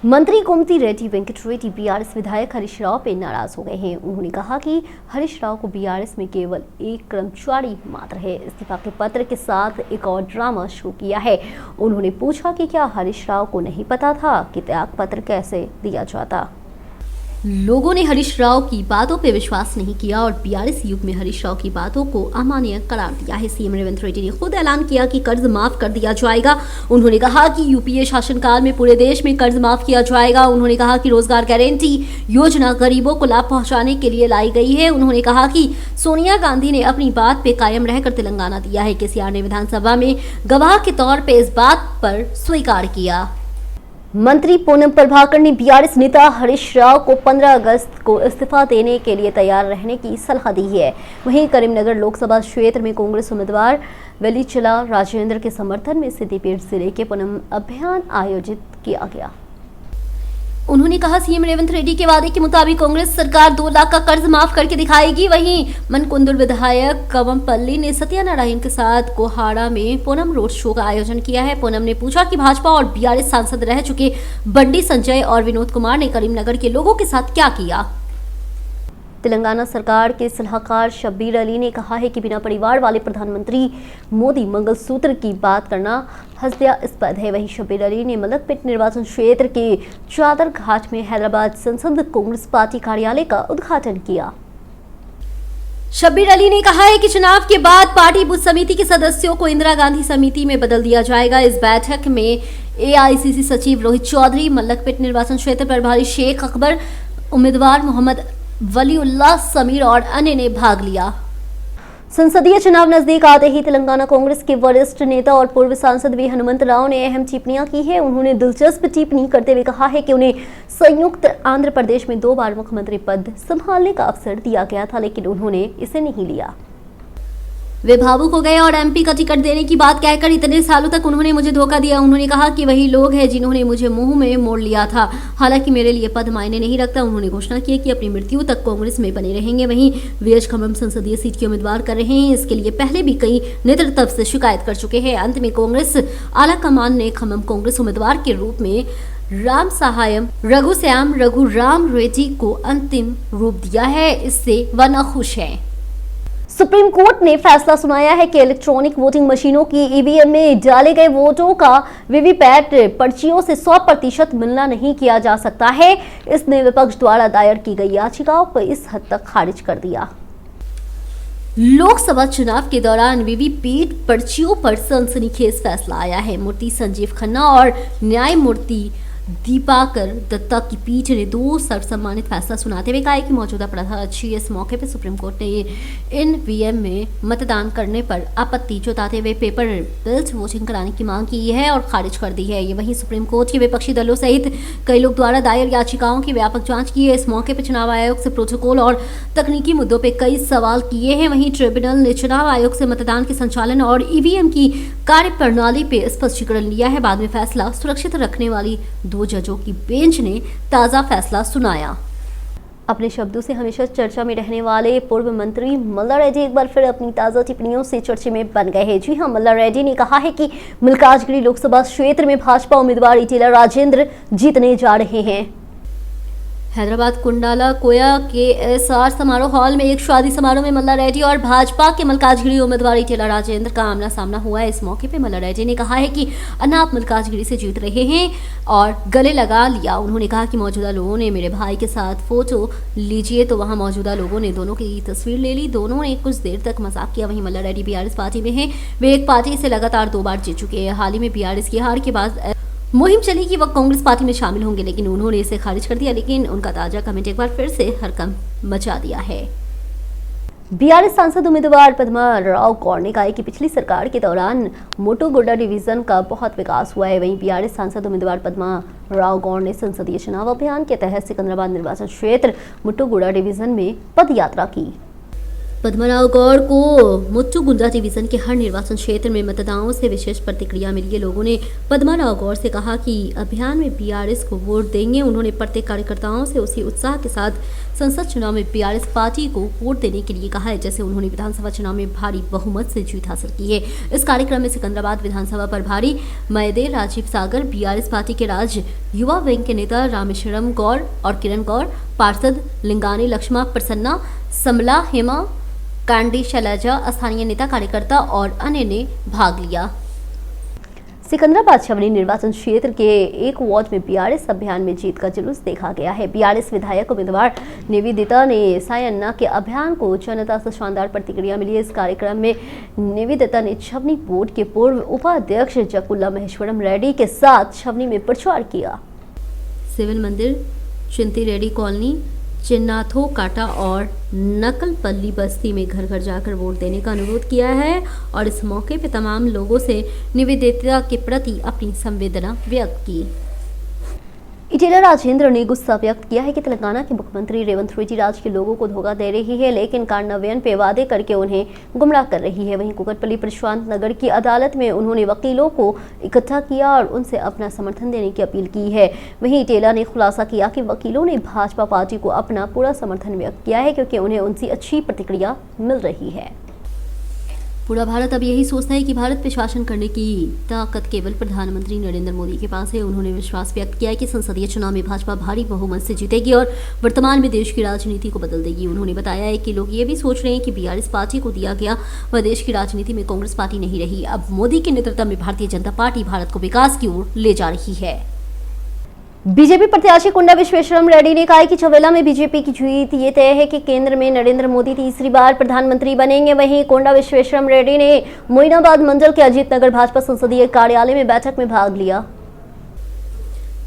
मंत्री गोमती रेड्डी वेंकट रेड्डी बीआरएस विधायक हरीश राव पे नाराज हो गए हैं। उन्होंने कहा कि हरीश राव को बीआरएस में केवल एक कर्मचारी मात्र है। इस्तीफा के पत्र के साथ एक और ड्रामा शुरू किया है। उन्होंने पूछा कि क्या हरीश राव को नहीं पता था कि त्याग पत्र कैसे दिया जाता। लोगों ने हरीश राव की बातों पे विश्वास नहीं किया और बीआरएस युग में हरीश राव की बातों को अमान्य करार दिया है। सीएम रेवंत रेड्डी ने खुद ऐलान किया कि कर्ज माफ कर दिया जाएगा। उन्होंने कहा कि यूपीए शासनकाल में पूरे देश में कर्ज माफ किया जाएगा। उन्होंने कहा कि रोजगार गारंटी योजना गरीबों को लाभ पहुंचाने के लिए लाई गई है। उन्होंने कहा कि सोनिया गांधी ने अपनी बात पे कायम रहकर तेलंगाना दिया है। केसीआर ने विधानसभा में गवाह के तौर पर इस बात पर स्वीकार किया। मंत्री पूनम प्रभाकर ने बीआरएस नेता हरीश राव को 15 अगस्त को इस्तीफा देने के लिए तैयार रहने की सलाह दी है। वहीं करीमनगर लोकसभा क्षेत्र में कांग्रेस उम्मीदवार वेलीचला राजेंद्र के समर्थन में सिद्दीपेट जिले के पूनम अभियान आयोजित किया गया। उन्होंने कहा सीएम रेवंत रेड्डी के वादे के मुताबिक कांग्रेस सरकार 2 लाख का कर्ज माफ करके दिखाएगी। वहीं मनकुंदुर विधायक कवमपल्ली ने सत्यानारायण के साथ कोहाड़ा में पूनम रोड शो का आयोजन किया है। पूनम ने पूछा कि भाजपा और बीआरएस सांसद रह चुके बंडी संजय और विनोद कुमार ने करीमनगर के लोगों के साथ क्या किया। तेलंगाना सरकार के सलाहकार शब्बीर अली ने कहा है कि बिना परिवार वाले प्रधानमंत्री मोदी मंगलसूत्र की बात करना हास्यास्पद है। वहीं शब्बीर अली ने मलकपेट निर्वाचन क्षेत्र के चादर घाट में हैदराबाद संसद कांग्रेस पार्टी कार्यालय का उद्घाटन किया। शब्बीर अली ने कहा है कि चुनाव के बाद पार्टी बूथ समिति के सदस्यों को इंदिरा गांधी समिति में बदल दिया जाएगा। इस बैठक में एआईसीसी सचिव रोहित चौधरी, मलकपेट निर्वाचन क्षेत्र प्रभारी शेख अकबर, उम्मीदवार मोहम्मद वलीउल्लाह समीर और अन्य ने भाग लिया। संसदीय चुनाव नजदीक आते ही तेलंगाना कांग्रेस के वरिष्ठ नेता और पूर्व सांसद वी हनुमंत राव ने अहम टिप्पणियां की है। उन्होंने दिलचस्प टिप्पणी करते हुए कहा है कि उन्हें संयुक्त आंध्र प्रदेश में 2 बार मुख्यमंत्री पद संभालने का अवसर दिया गया था, लेकिन उन्होंने इसे नहीं लिया। वे भावुक हो गए और एमपी का टिकट देने की बात कहकर इतने सालों तक उन्होंने मुझे धोखा दिया। उन्होंने कहा कि वही लोग हैं जिन्होंने मुझे मुंह में मोड़ लिया था। हालांकि मेरे लिए पद मायने नहीं रखता। उन्होंने घोषणा की कि अपनी मृत्यु तक कांग्रेस में बने रहेंगे। वहीं वे खम्मम संसदीय सीट के उम्मीदवार कर रहे हैं। इसके लिए पहले भी कई नेतृत्व से शिकायत कर चुके हैं। अंत में कांग्रेस आला कमान ने खम्मम कांग्रेस उम्मीदवार के रूप में राम सहायम रघुराम रेड्डी को अंतिम रूप दिया है। इससे वह नाखुश है। सुप्रीम कोर्ट ने फैसला सुनाया है कि इलेक्ट्रॉनिक वोटिंग मशीनों की ईवीएम में डाले गए वोटों का वीवीपैट पर्चियों से 100% मिलना नहीं किया जा सकता है। इसने विपक्ष द्वारा दायर की गई याचिकाओं को इस हद तक खारिज कर दिया। लोकसभा चुनाव के दौरान वीवीपैट पर्चियों पर सनसनीखेज फैसला आया है। मूर्ति संजीव खन्ना और न्यायमूर्ति दीपाकर दत्ता की पीठ ने 2 सर्वसम्मानित फैसला सुनाते हुए कहा कि मौजूदा प्रधान इस मौके पर सुप्रीम कोर्ट ने ईवीएम में मतदान करने पर आपत्ति जताते हुए पेपर बेल्ट वोटिंग कराने की मांग की है और खारिज कर दी है। ये वहीं सुप्रीम कोर्ट के विपक्षी दलों सहित कई लोग द्वारा दायर याचिकाओं की व्यापक जांच की है। इस मौके पर चुनाव आयोग से प्रोटोकॉल और तकनीकी मुद्दों पर कई सवाल किए हैं। वहीं ट्रिब्यूनल ने चुनाव आयोग से मतदान के संचालन और ईवीएम की कार्यप्रणाली पे स्पष्टीकरण लिया है। बाद में फैसला सुरक्षित रखने वाली 2 जजों की बेंच ने ताजा फैसला सुनाया। अपने शब्दों से हमेशा चर्चा में रहने वाले पूर्व मंत्री मल्ला रेड्डी एक बार फिर अपनी ताजा टिप्पणियों से चर्चे में बन गए हैं। जी हां, मल्ला रेड्डी ने कहा है कि मलकाजगिरी लोकसभा क्षेत्र में भाजपा उम्मीदवार इटेला राजेंद्र जीतने जा रहे हैं। हैदराबाद कुंडाला कोया के एसआर समारोह हॉल में एक शादी समारोह में मल्ला रेड्डी और भाजपा के मलकाजगिरी उम्मीदवार इटेला राजेंद्र का आमना सामना हुआ है। इस मौके पे मल्ला रेड्डी ने कहा है कि अन्ना आप मलकाजगिरी से जीत रहे हैं और गले लगा लिया। उन्होंने कहा कि मौजूदा लोगों ने मेरे भाई के साथ फोटो लीजिए, तो वहां मौजूदा लोगों ने दोनों की तस्वीर ले ली। दोनों ने कुछ देर तक मजाक किया। वहीं मल्ला रेड्डी बीआरएस पार्टी में है। वे एक पार्टी से लगातार 2 बार जीत चुके हैं। हाल ही में बीआरएस की हार के बाद मुहिम चली कि वह कांग्रेस पार्टी में शामिल होंगे, लेकिन उन्होंने इसे खारिज कर दिया। लेकिन उनका ताजा कमेंट एक बार फिर से हड़कंप मचा दिया है। बीआरएस सांसद उम्मीदवार पद्मा राव गौड़ ने कहा कि पिछली सरकार के दौरान मोटूगुडा डिवीजन का बहुत विकास हुआ है। वहीं बीआरएस सांसद उम्मीदवार पद्मा राव गौड़ ने संसदीय चुनाव अभियान के तहत सिकंदराबाद निर्वाचन क्षेत्र मोटूगुडा डिवीजन में पद यात्रा की। पद्मनाभ गौड़ को मुट्टुगुंडा डिवीजन के हर निर्वाचन क्षेत्र में मतदाताओं से विशेष प्रतिक्रिया मिली है। लोगों ने पद्मनाभ गौड़ से कहा कि अभियान में बीआरएस को वोट देंगे। उन्होंने प्रत्येक कार्यकर्ताओं से उसी उत्साह के साथ संसद चुनाव में बीआरएस पार्टी को वोट देने के लिए कहा है जैसे उन्होंने विधानसभा चुनाव में भारी बहुमत से जीत हासिल की है। इस कार्यक्रम में सिकंदराबाद विधानसभा प्रभारी मयदेर राजीव सागर, बीआरएस पार्टी के राज्य युवा विंग के नेता रामेश्वरम गौर और किरण गौर, पार्षद लिंगानी लक्ष्मा प्रसन्ना, समला हेमा, कांडी शैलजा, स्थानीय नेता कार्यकर्ता और अन्य ने भाग लिया। सिकंदराबाद छावनी निर्वाचन क्षेत्र के एक वार्ड में बीआरएस अभियान में जीत का जुलूस देखा गया है। बीआरएस विधायक उम्मीदवार निवेदिता ने सायन्ना के अभियान को जनता से शानदार प्रतिक्रिया मिली। इस कार्यक्रम में निवेदिता ने छावनी बोर्ड के पूर्व उपाध्यक्ष जकुल्ला महेश्वरम रेड्डी के साथ छावनी में प्रचार किया। सिविल मंदिर, चिंती रेड्डी कॉलोनी, चिन्नाथो काटा और नकलपल्ली बस्ती में घर घर जाकर वोट देने का अनुरोध किया है और इस मौके पर तमाम लोगों से निवेदिता के प्रति अपनी संवेदना व्यक्त की। इटेला राजेंद्र ने गुस्सा व्यक्त किया है कि तेलंगाना के मुख्यमंत्री रेवंत रेड्डी राज्य के लोगों को धोखा दे रही है, लेकिन कार्यान्वयन पे वादे करके उन्हें गुमराह कर रही है। वहीं कुकटपल्ली प्रशांत नगर की अदालत में उन्होंने वकीलों को इकट्ठा किया और उनसे अपना समर्थन देने की अपील की है। वहीं इटेला ने खुलासा किया कि वकीलों ने भाजपा पार्टी को अपना पूरा समर्थन व्यक्त किया है क्योंकि उन्हें उनसे अच्छी प्रतिक्रिया मिल रही है। पूरा भारत अब यही सोचता है कि भारत पे शासन करने की ताकत केवल प्रधानमंत्री नरेंद्र मोदी के पास है। उन्होंने विश्वास व्यक्त किया कि संसदीय चुनाव में भाजपा भारी बहुमत से जीतेगी और वर्तमान में देश की राजनीति को बदल देगी। उन्होंने बताया है कि लोग ये भी सोच रहे हैं कि बीआरएस पार्टी को दिया गया वह देश की राजनीति में कांग्रेस पार्टी नहीं रही। अब मोदी के नेतृत्व में भारतीय जनता पार्टी भारत को विकास की ओर ले जा रही है। बीजेपी प्रत्याशी कुंडा विश्वेश्वरम रेड्डी ने कहा कि चवेला में बीजेपी की जीत ये तय है कि केंद्र में नरेंद्र मोदी तीसरी बार प्रधानमंत्री बनेंगे। वहीं कुंडा विश्वेश्वरम रेड्डी ने मोइनाबाद मंडल के अजीत नगर भाजपा संसदीय कार्यालय में बैठक में भाग लिया।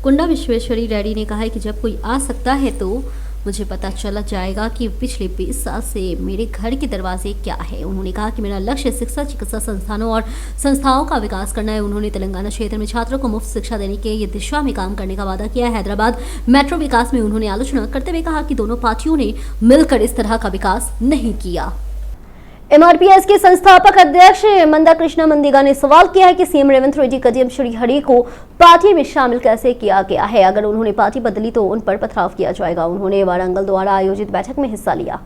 कुंडा विश्वेश्वरी रेड्डी ने कहा है कि जब कोई आ सकता है तो मुझे पता चला जाएगा कि पिछले 20 साल से मेरे घर के दरवाजे क्या है। उन्होंने कहा कि मेरा लक्ष्य शिक्षा, चिकित्सा संस्थानों और संस्थाओं का विकास करना है। उन्होंने तेलंगाना क्षेत्र में छात्रों को मुफ्त शिक्षा देने के ये दिशा में काम करने का वादा किया है। हैदराबाद मेट्रो विकास में उन्होंने आलोचना करते हुए कहा कि दोनों पार्टियों ने मिलकर इस तरह का विकास नहीं किया। एमआरपीएस के संस्थापक अध्यक्ष मंदा कृष्णा मंदिगा ने सवाल किया है कि सीएम रेवंत रेड्डी कदम श्रीहरि को पार्टी में शामिल कैसे किया गया है। अगर उन्होंने पार्टी बदली तो उन पर पथराव किया जाएगा। उन्होंने वारंगल द्वारा आयोजित बैठक में हिस्सा लिया।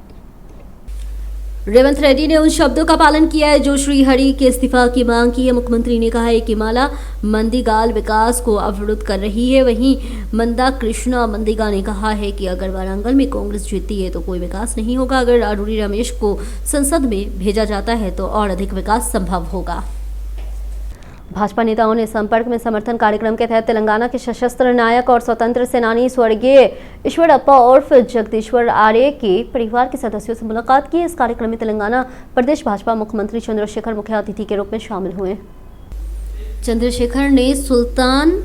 रेवंत रेड्डी ने उन शब्दों का पालन किया है जो श्रीहरि के इस्तीफा की मांग की है। मुख्यमंत्री ने कहा है कि माला मंदिगाल विकास को अवरुद्ध कर रही है। वहीं मंदा कृष्णा मंदिगा ने कहा है कि अगर वारंगल में कांग्रेस जीतती है तो कोई विकास नहीं होगा। अगर आरूरी रमेश को संसद में भेजा जाता है तो और अधिक विकास संभव होगा। भाजपा नेताओं ने संपर्क में समर्थन कार्यक्रम के तहत तेलंगाना के सशस्त्र नायक और स्वतंत्र सेनानी स्वर्गीय ईश्वरप्पा उर्फ जगदीश्वर आर्य के परिवार के सदस्यों से मुलाकात की। इस कार्यक्रम में तेलंगाना प्रदेश भाजपा मुख्यमंत्री चंद्रशेखर मुख्य अतिथि के रूप में शामिल हुए। चंद्रशेखर ने सुल्तान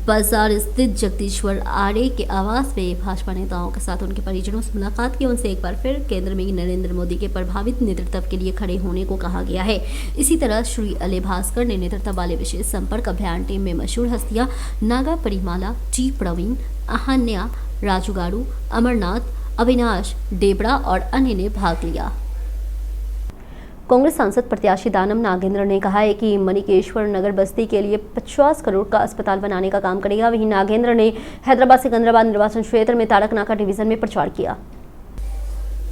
बाजार स्थित जगदीश्वर आर्य के आवास में भाजपा नेताओं के साथ उनके परिजनों से मुलाकात की। उनसे एक बार फिर केंद्र में नरेंद्र मोदी के प्रभावित नेतृत्व के लिए खड़े होने को कहा गया है। इसी तरह श्री अले भास्कर ने नेतृत्व वाले विशेष संपर्क अभियान टीम में मशहूर हस्तियां नागा परिमाला, टी प्रवीण, अहन्या, राजू गारू, अमरनाथ, अविनाश डेबड़ा और अन्य ने भाग लिया। कांग्रेस सांसद प्रत्याशी दानम नागेंद्र ने कहा है कि मणिकेश्वर नगर बस्ती के लिए 50 करोड़ का अस्पताल बनाने का काम करेगा। वहीं नागेंद्र ने हैदराबाद सिकंदराबाद निर्वाचन क्षेत्र में तारकनाका डिवीजन में प्रचार किया।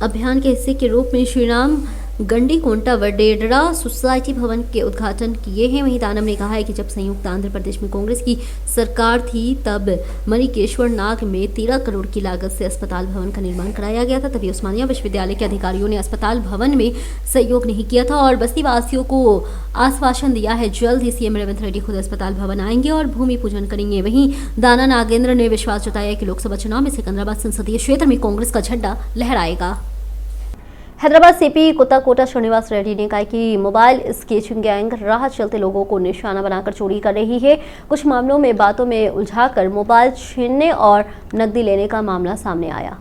अभियान के हिस्से के रूप में श्रीराम गंडी कोंटा वडेडरा सोसाइटी भवन के उद्घाटन किए हैं। वहीं दानम ने कहा है कि जब संयुक्त आंध्र प्रदेश में कांग्रेस की सरकार थी तब मणिकेश्वर नाग में 13 करोड़ की लागत से अस्पताल भवन का निर्माण कराया गया था। तभी उस्मानिया विश्वविद्यालय के अधिकारियों ने अस्पताल भवन में सहयोग नहीं किया था और बस्ती वासियों को आश्वासन दिया है जल्द ही सीएम रेवंत रेड्डी खुद अस्पताल भवन आएंगे और भूमि पूजन करेंगे। वहीं दाना नागेंद्र ने विश्वास जताया कि लोकसभा चुनाव में सिकंदराबाद संसदीय क्षेत्र में कांग्रेस का झंडा लहराएगा। हैदराबाद सीपी कुत्ताकोटा श्रीनिवास रेड्डी ने कहा कि मोबाइल स्केचिंग गैंग राह चलते लोगों को निशाना बनाकर चोरी कर रही है। कुछ मामलों में बातों में उलझाकर मोबाइल छीनने और नकदी लेने का मामला सामने आया।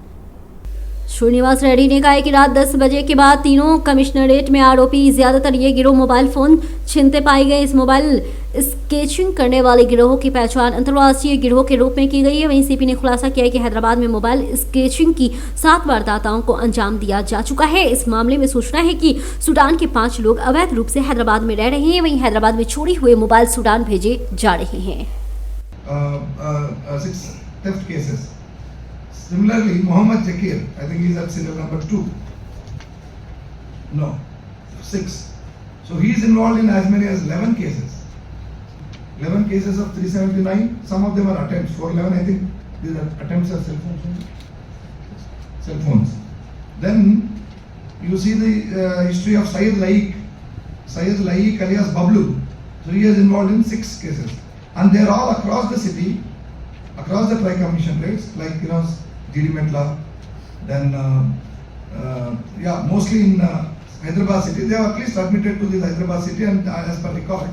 श्रीनिवास रेड्डी ने कहा कि रात 10 बजे के बाद तीनों कमिश्नरेट में आरोपी ज्यादातर ये गिरोह मोबाइल फोन छीनते पाए गए। इस मोबाइल स्केचिंग करने वाले गिरोह की पहचान अंतर्राष्ट्रीय गिरोह के रूप में की गई है। वहीं सीपी ने खुलासा किया कि हैदराबाद में मोबाइल स्केचिंग की 7 वारदातों को अंजाम दिया जा चुका है। इस मामले में सूचना है कि सूडान के 5 लोग अवैध रूप से हैदराबाद में रह रहे हैं। वहीं हैदराबाद में चोरी हुए मोबाइल सूडान भेजे जा रहे हैं। Similarly, Mohammed Zakir, I think he's at serial number 2. No, 6. So he's involved in as many as 11 cases. 11 cases of 379. Some of them are attempts. 411, I think these are attempts are cell phones. Cell phones. Then you see the history of Syed Laik. Syed Laik alias Bablu. So he is involved in 6 cases, and they are all across the city, across the tri-commission rates, like Girimetla. Then mostly in Hyderabad city. They have at least admitted to the Hyderabad city, and as per record.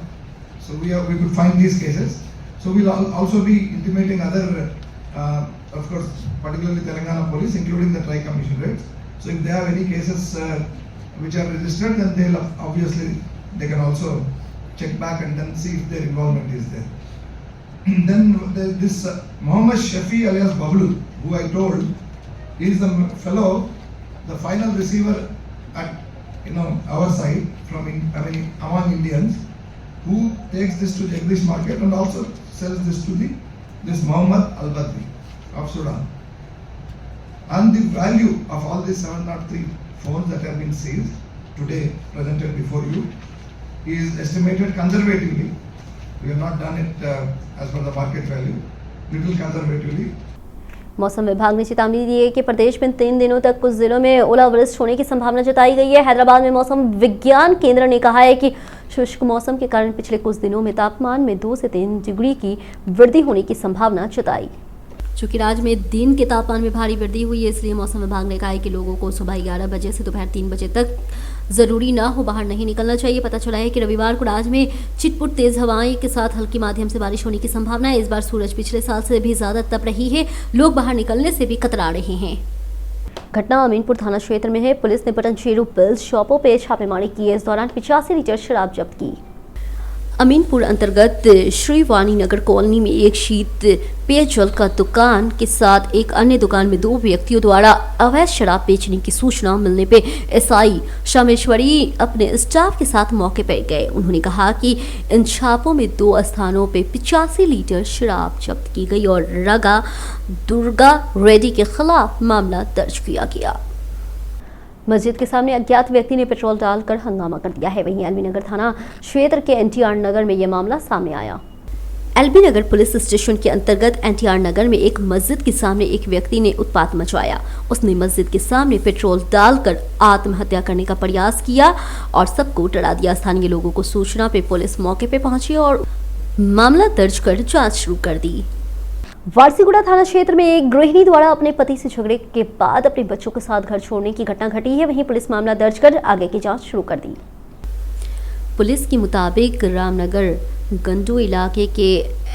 So we could find these cases. So we'll also be intimating other, of course, particularly Telangana police, including the tri-commission rates. So if they have any cases which are registered, then they'll obviously they can also check back and then see if their involvement is there. Then this Muhammad Shafi alias Bablu, who I told, is the fellow, the final receiver at our side among Indians, who takes this to Jagdish market and also sells this to this Muhammad Al-Badri of Sudan. And the value of all these 703 phones that have been seized today, presented before you, is estimated conservatively. We have not done it as per the market value, little conservatively. मौसम विभाग ने चेतावनी दी है कि प्रदेश में 3 दिनों तक कुछ जिलों में ओलावृष्टि होने की संभावना जताई गई है। हैदराबाद में मौसम विज्ञान केंद्र ने कहा है कि शुष्क मौसम के कारण पिछले कुछ दिनों में तापमान में 2 से 3 डिग्री की वृद्धि होने की संभावना जताई। चूंकि राज्य में दिन के तापमान में भारी वृद्धि हुई है, इसलिए मौसम विभाग ने कहा है कि लोगों को सुबह 11 बजे से दोपहर 3 बजे तक जरूरी ना हो बाहर नहीं निकलना चाहिए। पता चला है कि रविवार को राज्य में छिटपुट तेज हवाएं के साथ हल्की माध्यम से बारिश होने की संभावना है। इस बार सूरज पिछले साल से भी ज्यादा तप रही है, लोग बाहर निकलने से भी कतरा रहे हैं। घटना अमीनपुर थाना क्षेत्र में है। पुलिस ने पटनचेरू पिल्स शॉपों पे छापेमारी की है। इस दौरान 85 लीटर शराब जब्त की। अमीनपुर अंतर्गत श्रीवाणी नगर कॉलोनी में एक शीत पेयजल का दुकान के साथ एक अन्य दुकान में 2 व्यक्तियों द्वारा अवैध शराब बेचने की सूचना मिलने पे एसआई शामेश्वरी अपने स्टाफ के साथ मौके पर गए। उन्होंने कहा कि इन छापों में 2 स्थानों पे 85 लीटर शराब जब्त की गई और रगा दुर्गा रेड्डी के खिलाफ मामला दर्ज किया गया। मस्जिद के सामने अज्ञात व्यक्ति ने पेट्रोल डालकर हंगामा कर दिया है। वहीं एलबी नगर थाना क्षेत्र के एनटीआर नगर में यह मामला सामने आया। एलबी नगर पुलिस स्टेशन के अंतर्गत एनटीआर नगर में एक मस्जिद के सामने एक व्यक्ति ने उत्पात मचाया। उसने मस्जिद के सामने पेट्रोल डालकर आत्महत्या करने का प्रयास किया और सबको डरा दिया। स्थानीय लोगों को सूचना पे पुलिस मौके पे पहुंची और मामला दर्ज कर जांच शुरू कर दी। वारसीगुड़ा थाना क्षेत्र में एक गृहिणी द्वारा अपने पति से झगड़े के बाद अपने बच्चों के साथ घर छोड़ने की घटना घटी है। वहीं पुलिस मामला दर्ज कर आगे की जांच शुरू कर दी। पुलिस के मुताबिक रामनगर गंडू इलाके के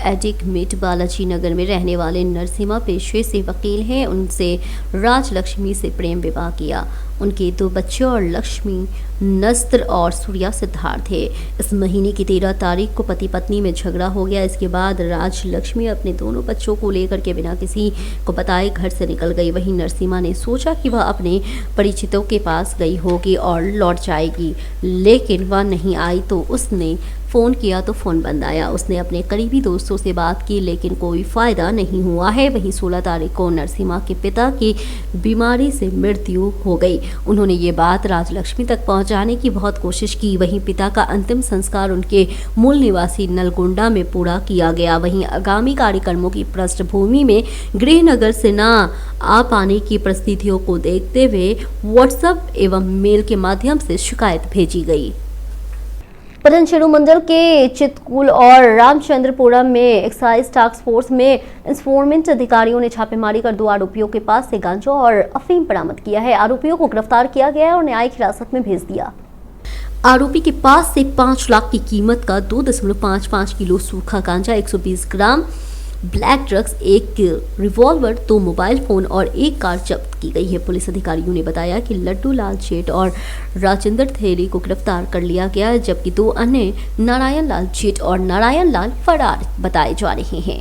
एडिकमेट बालाजी नगर में रहने वाले नरसिम्हा पेशे से वकील हैं। उनसे राजलक्ष्मी से प्रेम विवाह किया। उनके 2 बच्चे और लक्ष्मी नस्त्र और सूर्या सिद्धार्थ थे। इस महीने की 13 तारीख को पति पत्नी में झगड़ा हो गया। इसके बाद राजलक्ष्मी अपने दोनों बच्चों को लेकर के बिना किसी को बताए घर से निकल गई। वहीं नरसिम्हा ने सोचा कि वह अपने परिचितों के पास गई होगी और लौट जाएगी, लेकिन वह नहीं आई तो उसने फ़ोन किया तो फ़ोन बंद आया। उसने अपने करीबी दोस्तों से बात की, लेकिन कोई फ़ायदा नहीं हुआ है। वहीं 16 तारीख को नरसिम्हा के पिता की बीमारी से मृत्यु हो गई। उन्होंने ये बात राजलक्ष्मी तक पहुंचाने की बहुत कोशिश की। वहीं पिता का अंतिम संस्कार उनके मूल निवासी नलगोंडा में पूरा किया गया। वहीं आगामी कार्यक्रमों की पृष्ठभूमि में गृहनगर से न आ पाने की परिस्थितियों को देखते हुए व्हाट्सएप एवं मेल के माध्यम से शिकायत भेजी गई। पतनचेरू मंडल के चितकुल और रामचंद्रपुरम में एक्साइज टास्क फोर्स में इंफोर्मेंट अधिकारियों ने छापेमारी कर 2 आरोपियों के पास से गांजा और अफीम बरामद किया है। आरोपियों को गिरफ्तार किया गया और न्यायिक हिरासत में भेज दिया। आरोपी के पास से 5 लाख की कीमत का 2.55 किलो सूखा गांजा, 120 gram black drugs, 1 revolver, 2 mobile phone और 1 कार जब्त की गई है। पुलिस अधिकारियों ने बताया कि लड्डू लाल जेठ और राजेंद्र थेली को गिरफ्तार कर लिया गया, जबकि 2 अन्य नारायण लाल जेठ और नारायण लाल फरार बताए जा रहे हैं।